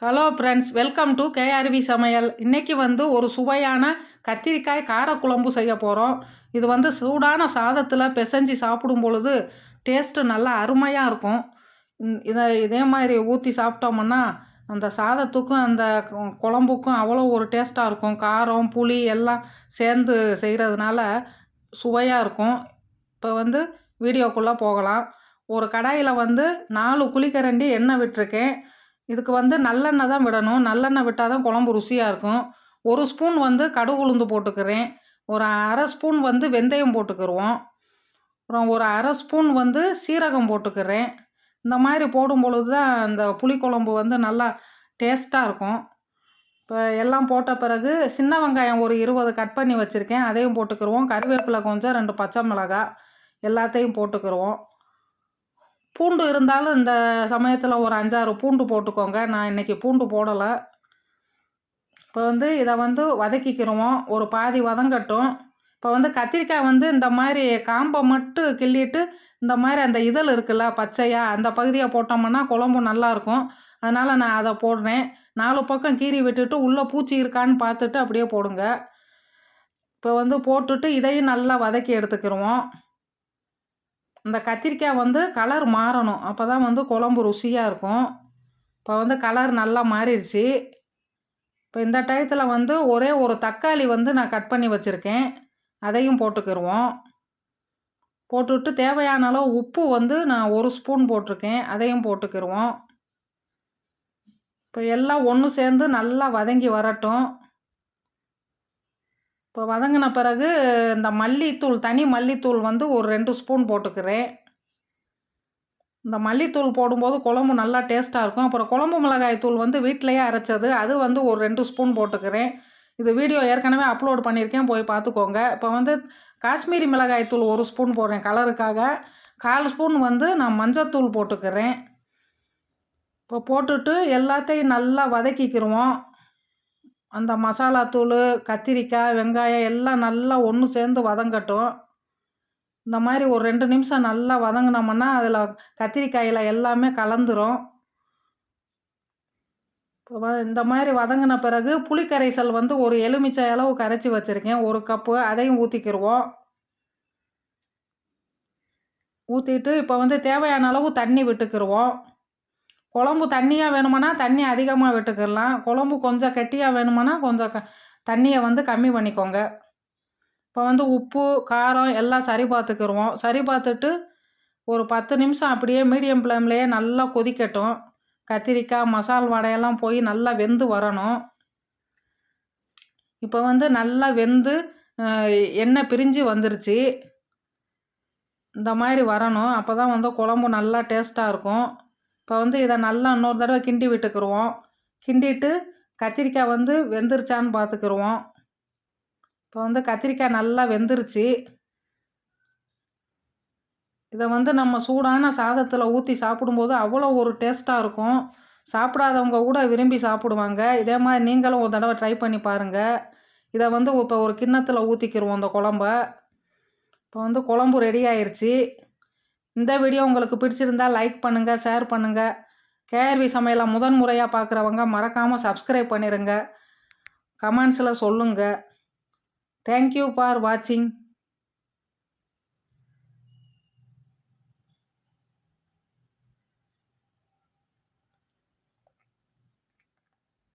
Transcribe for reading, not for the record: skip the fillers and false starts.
Hello friends, welcome to KRV சமையல். இன்றைக்கி ஒரு சுவையான கத்திரிக்காய் காரக்குழம்பு செய்ய போகிறோம். இது சூடான சாதத்தில் பிசைஞ்சு சாப்பிடும் பொழுது டேஸ்ட்டு நல்லா அருமையாக இருக்கும். இதே மாதிரி ஊற்றி சாப்பிட்டோம்னா அந்த சாதத்துக்கும் அந்த குழம்புக்கும் அவ்வளோ ஒரு டேஸ்ட்டாக இருக்கும். காரம் புளி எல்லாம் சேர்ந்து செய்கிறதுனால சுவையாக இருக்கும். இப்போ வீடியோக்குள்ளே போகலாம். ஒரு கடாயில் 4 குழிக்கரண்டி எண்ணெய் விட்டுருக்கேன். இதுக்கு நல்லெண்ணெய் தான் விடணும். நல்லெண்ணெய் விட்டால் தான் குழம்பு ருசியாக இருக்கும். 1 ஸ்பூன் கடுகு உளுந்து போட்டுக்கிறேன். ஒரு அரை ஸ்பூன் வெந்தயம் போட்டுக்கிருவோம். அப்புறம் ஒரு அரை ஸ்பூன் சீரகம் போட்டுக்கிறேன். இந்த மாதிரி போடும் பொழுது தான் அந்த புளிக்குழம்பு நல்லா டேஸ்ட்டாக இருக்கும். இப்போ எல்லாம் போட்ட பிறகு சின்ன வெங்காயம் ஒரு 20 கட் பண்ணி வச்சுருக்கேன், அதையும் போட்டுக்கிருவோம். கருவேப்பிலை கொஞ்சம், 2 பச்சை மிளகாய் எல்லாத்தையும் போட்டுக்கிருவோம். பூண்டு இருந்தாலும் இந்த சமயத்தில் ஒரு 5-6 பூண்டு போட்டுக்கோங்க. நான் இன்றைக்கி பூண்டு போடலை. இப்போ இதை வதக்கிக்கிருவோம். ஒரு பாதி வதங்கட்டும். இப்போ கத்திரிக்காய் இந்த மாதிரி காம்பை மட்டும் கிள்ளிட்டு இந்த மாதிரி அந்த இதழ் இருக்குல்ல பச்சையாக, அந்த பகுதியை போட்டோம்னா குழம்பு நல்லாயிருக்கும். அதனால் நான் அதை போடுறேன். 4 பக்கம் கீறி விட்டுட்டு உள்ளே பூச்சி இருக்கான்னு பார்த்துட்டு அப்படியே போடுங்க. இப்போ போட்டுட்டு இதையும் நல்லா வதக்கி எடுத்துக்கிருவோம். இந்த கத்திரிக்காய் கலர் மாறணும். அப்போ தான் குழம்பு ருசியாக இருக்கும். இப்போ கலர் நல்லா மாறிடுச்சு. இப்போ இந்த டயத்தில் ஒரே ஒரு தக்காளி நான் கட் பண்ணி வச்சுருக்கேன், அதையும் போட்டுக்கிருவோம். போட்டுவிட்டு தேவையான அளவு உப்பு நான் 1 ஸ்பூன் போட்டிருக்கேன், அதையும் போட்டுக்கிருவோம். இப்போ எல்லாம் ஒன்று சேர்ந்து நல்லா வதங்கி வரட்டும். இப்போ வதங்கின பிறகு இந்த மல்லித்தூள், தனி மல்லித்தூள் ஒரு 2 ஸ்பூன் போட்டுக்கிறேன். இந்த மல்லித்தூள் போடும்போது குழம்பு நல்லா டேஸ்ட்டாக இருக்கும். அப்புறம் குழம்பு மிளகாய் தூள் வீட்டிலையே அரைச்சது, அது ஒரு 2 ஸ்பூன் போட்டுக்கிறேன். இது வீடியோ ஏற்கனவே அப்லோட் பண்ணியிருக்கேன், போய் பார்த்துக்கோங்க. இப்போ காஷ்மீரி மிளகாய் தூள் 1 ஸ்பூன் போடுறேன் கலருக்காக. 1/4 ஸ்பூன் நான் மஞ்சத்தூள் போட்டுக்கிறேன். இப்போ போட்டுட்டு எல்லாத்தையும் நல்லா வதக்கிக்கிருவோம். அந்த மசாலா தூள், கத்திரிக்காய், வெங்காயம் எல்லாம் நல்லா ஒன்று சேர்ந்து வதங்கட்டும். இந்த மாதிரி ஒரு 2 நிமிஷம் நல்லா வதங்கினோம்னா அதில் கத்திரிக்காயில் எல்லாமே கலந்துரும். இப்போ இந்த மாதிரி வதங்கின பிறகு புளிக்கரைசல் ஒரு எலுமிச்சை அளவு கரைச்சி வச்சுருக்கேன், 1 கப்பு, அதையும் ஊற்றிக்கிருவோம். ஊற்றிட்டு இப்போ தேவையான அளவு தண்ணி விட்டுக்கிருவோம். குழம்பு தண்ணியாக வேணுமானா தண்ணி அதிகமாக விட்டுக்கிடலாம். குழம்பு கொஞ்சம் கெட்டியாக வேணுமானா கொஞ்சம் தண்ணியை கம்மி பண்ணிக்கோங்க. இப்போ உப்பு காரம் எல்லாம் சரி பார்த்துக்கிருவோம். சரி பார்த்துட்டு ஒரு 10 நிமிஷம் அப்படியே மீடியம் ஃப்ளேம்லேயே நல்லா கொதிக்கட்டும். கத்திரிக்காய் மசால் வடையெல்லாம் போய் நல்லா வெந்து வரணும். இப்போ நல்லா வெந்து எண்ணெய் பிரிஞ்சு வந்துருச்சு. இந்த மாதிரி வரணும். அப்போ தான் குழம்பு நல்லா டேஸ்ட்டாக இருக்கும். இப்போ இதை நல்லா இன்னொரு தடவை கிண்டி விட்டுக்கிருவோம். கிண்டிட்டு கத்திரிக்காய் வெந்துருச்சான்னு பார்த்துக்கிருவோம். இப்போ கத்திரிக்காய் நல்லா வெந்துருச்சு. இதை நம்ம சூடான சாதத்தில் ஊற்றி சாப்பிடும்போது அவ்வளோ ஒரு டேஸ்ட்டாக இருக்கும். சாப்பிடாதவங்க கூட விரும்பி சாப்பிடுவாங்க. இதே மாதிரி நீங்களும் ஒரு தடவை ட்ரை பண்ணி பாருங்கள். இதை இப்போ ஒரு கிண்ணத்தில் ஊற்றிக்கிருவோம் இந்த குழம்ப. இப்போ குழம்பு ரெடி ஆயிடுச்சு. இந்த வீடியோ உங்களுக்கு பிடிச்சிருந்தால் லைக் பண்ணுங்கள், ஷேர் பண்ணுங்கள். கேஆர்வி சமையலை முதன் முறையாக பார்க்குறவங்க மறக்காமல் சப்ஸ்கிரைப் பண்ணிடுங்க. கமெண்ட்ஸில் சொல்லுங்கள். தேங்க்யூ ஃபார் வாட்சிங்.